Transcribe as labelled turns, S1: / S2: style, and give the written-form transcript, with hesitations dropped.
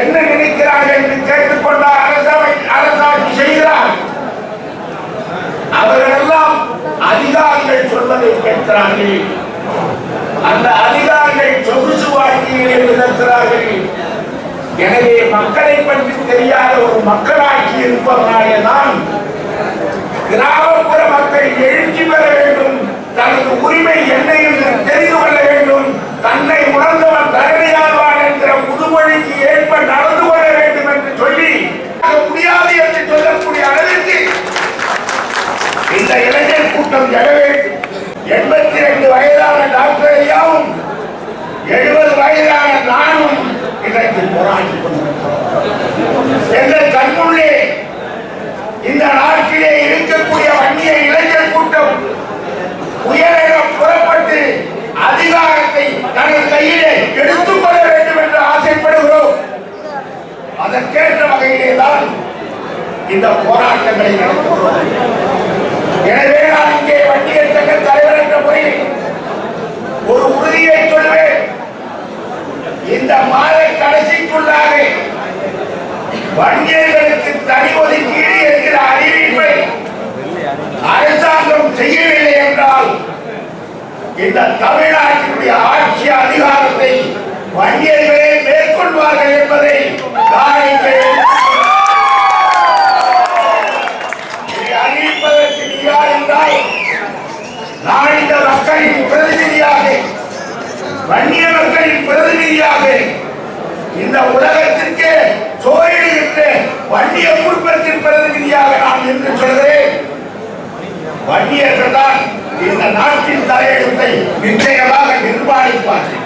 S1: என்ன நினைக்கிறார்கள் என்று கேட்டுக்கொண்ட அரசாட்சி செய்கிறார். அவர்களெல்லாம் அதிகாரிகள் சொல்வதை கேட்கிறார்கள். அந்த அதிகாரிகள் சொகுசு வாழ்க்கையை விதக்கிறார்கள். எனவே மக்களை பற்றி தெரியாத ஒரு மக்களாட்சி இருப்பதனாலேதான் கிராமப்புற மக்கள் எழுச்சி பெற வேண்டும், தனது உரிமை என்ன என்று தெரிந்து கொள்ள வேண்டும், தன்னை உணர்ந்தவன் தரணியாழ்வான் என்கிற முதுமொழிக்கு ஏற்ப நடந்து கொள்ள வேண்டும் என்று சொல்லி முடியாது என்று சொல்லக்கூடிய அளவிற்கு இந்த இளைஞர் கூட்டம் எழ வேண்டும். 82 வயதான டாக்டர் ஐயாவும் 70 வயதான நானும் இன்றைக்கு போராடி கொண்டிருக்கிறோம். எங்கள் கண்முள்ளே இந்த நாட்டிலே இருக்கக்கூடிய வன்னிய இளைஞர் கூட்டம் உயரம் புறப்பட்டு அதிகாரத்தை தனது கையிலே எடுத்துக் கொள்ள வேண்டும் என்று ஆசைப்படுகிறோம். அதற்கேற்ற வகையிலே தான் இந்த போராட்டங்களை நடத்துகிறோம். எனவே நான் இங்கே வன்னியர் சங்க தலைவர் என்ற முறையில் ஒரு உறுதியை சொல்வேன். இந்த மாத கடைசிக்குள்ளாக வன்னியர்களுக்கு தனி ஒதுக்கீடு என்கிற அறிவிப்பை அரசாங்கம் செய்யவில்லை என்றால் இந்த தமிழ்நாட்டினுடைய ஆட்சி அதிகாரத்தை வன்னியர்களே மேற்கொள்வார்கள் என்பதை அறிவிப்பதற்கு நீயா என்றால் நான் இந்த மக்களின் பிரதிநிதியாக, வன்னிய மக்களின் பிரதிநிதியாக இந்த உலகத்திற்கே சோழிடுகின்ற வன்னிய குடும்பத்தின் பிரதிநிதியாக நான் என்று சொல்கிறேன். வன்னியர்கள் தான் இந்த நாட்டின் தலையெழுத்தை நிச்சயமாக நிர்மாணிப்பார்கள்.